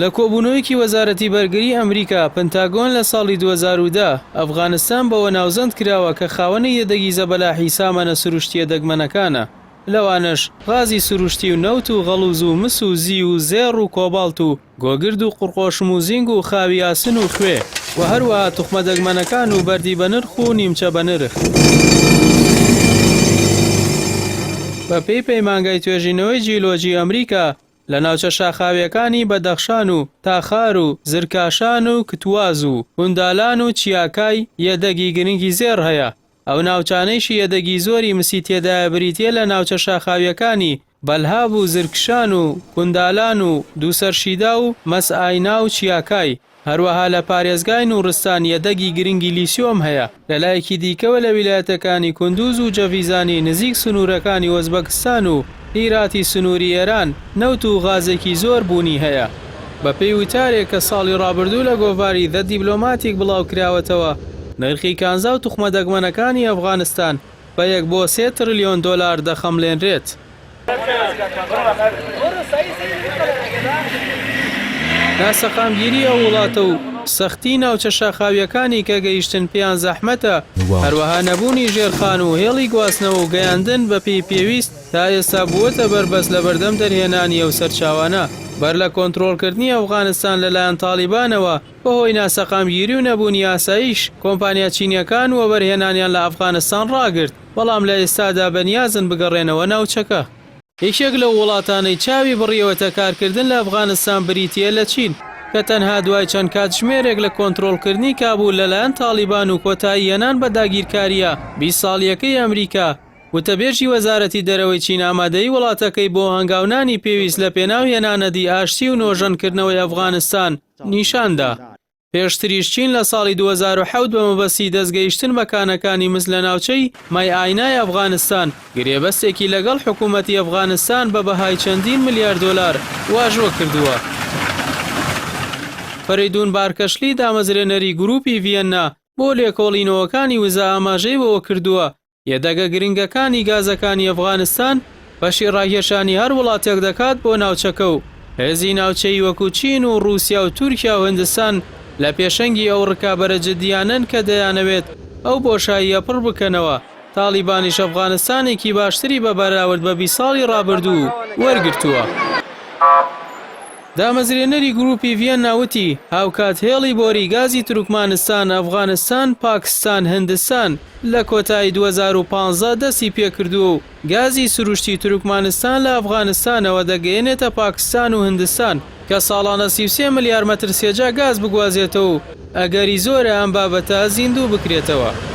لە کۆبوونەوەیەکی وەزارەتی بەرگری ئەمریکا پنتاگۆن لە ساڵی 2010 ئەفغانستان بەوە ناوزەند کراوە کە خاوەنی یەدەگیزە بەلاحی سامانە سروشتیە دەگمەنەکانە. لەوانش غازی سروشتی و نەوت و غەڵوز و مس و زی و زێڕ و کۆباڵت و گۆگرد و قوڕقۆشم و زینگ و خاوی یاسن و خوێ و هەروەها توخمە دەگمەنەکان و بەردی بە نرخ و نیمچە بە نرخ. بەپێی پەیمانگای توێژینەوەی جیۆلۆجی ئەمریکا لە ناوچە شاخاویەکانی بەدەخشان و تاخار و زرکاشان و کتواز و هوندالان و چیاکای یەدەگی گرنگی زێڕ هەیە. ئەو ناوچانەیشی یەدەگی زۆری مسی تێدایە بریتیە لە ناوچە شاخاویەکانی بەلهاب و زرکشان و کوندالان و دووسەرشیدا و مەسئاینا و چیاکای. هەروەها لە پارێزگای نوڕستان یەدەگی گرنگی لیسیۆم هەیە. لەلایەکی دیکەوە لە ویلایەتەکانی کوندوز و جەڤیزانی نزیک سنوورەکانی وەزبەکستان و هیراتی سنووری ئێران نەوت و غازێکی زۆر بوونی هەیە. بەپێی وتارێک کە ساڵی ڕابردوو لە گۆڤاری دە دیبلۆماتیک بڵاو کراوەتەوە، نرخی کانزا و توخمە دەگمەنەکانی ئەفغانستان بە 1 بۆ 3 تریلیۆن دۆلار دەخەملێنرێت. ناسەقامگیری ئەو وڵاتە و سەختی ناوچە شاخاویەکانی کە گەیشتن پێیان زەحمەتە، هەروەها نەبوونی ژێرخان و هێڵی گواستنەوە و گەیاندن بە پێی پێویست تا ئێستا بووەتە بەربەست لە بەردەم دەرهێنانی ئەو سەرچاوانە. بەر لە کۆنتڕۆڵکردنی ئەفغانستان لەلایەن تاڵیبانەوە بەهۆی ناسەقامگیری و نەبوونی ئاسایش کۆمپانیا چینیەکان و وەبەرهێنانیان لە ئەفغانستان ڕاگرت، بەڵام لە ئێستادا بەنیازن بگەڕێنەوە ناوچەکە. یەکێک لە وڵاتانەی چاوی بڕیەوەتە کارکردن لە ئەفغانستان بریتیە لە چین کە تەنها دوای چەند کاتژمێرێک لە کۆنتڕۆڵکردنی کابوول لەلایەن تاڵیبان و کۆتایی هێنان بە داگیرکاریە 20 ساڵیەکەی ئەمریکا، وتەبێژی وەزارەتی دەرەوەی چین ئامادەی وڵاتەکەی بۆ هەنگاونانی پێویست لە پێناو هێنانەدی ئاشتی و نۆژەنکردنەوەی ئەفغانستان نیشاندا. پێشتریش چین لە ساڵی 2007 بە مەبەستی دەستگەیشتن بەکانەکانی مس لە ناوچەی مای ئاینای ئەفغانستان گرێبەستێکی لەگەڵ حکوومەتی ئەفغانستان بە بەهای چەندین ملیارد دۆلار واژۆ کردووە. فەریدون بارکەشلی دامەزرێنەری گروپی ڤیەننا بۆ لێکۆڵینەوەکانی وزە ئاماژەی بەوە کردووە یەدەگە گرنگەکانی گازەکانی ئەفغانستان بەشی ڕاکێشانی هەر وڵاتێک دەکات بۆ ناوچەکە و هێزی ناوچەی وەکو چین و رووسیا و تورکیا و هندستان لە پێشەنگی ئەو ڕکابەرە جددیانن کە دەیانەوێت ئەو بۆشاییە پڕ بکەنەوە. تاڵیبانیش ئەفغانستانێکی باشتری بە بەراورد بە 20 ساڵی ڕابردوو وەرگرتووە. دامەزرێنەری گروپی ڤیەننا وتی هاوکات هێڵی بۆری گازی تورکمانستان، ئەفغانستان، پاکستان، هندستان لە کۆتایی 2015 دەستی پێکردووە و گازی سروشتی تورکمانستان لە ئەفغانستانەوە دەگەیەنێتە پاکستان و هندستان کە ساڵانە 33 ملیار مەتر سێجا گاز بگوازێتەوە و ئەگەری زۆرە ئەم بابەتە زیندوو بکرێتەوە.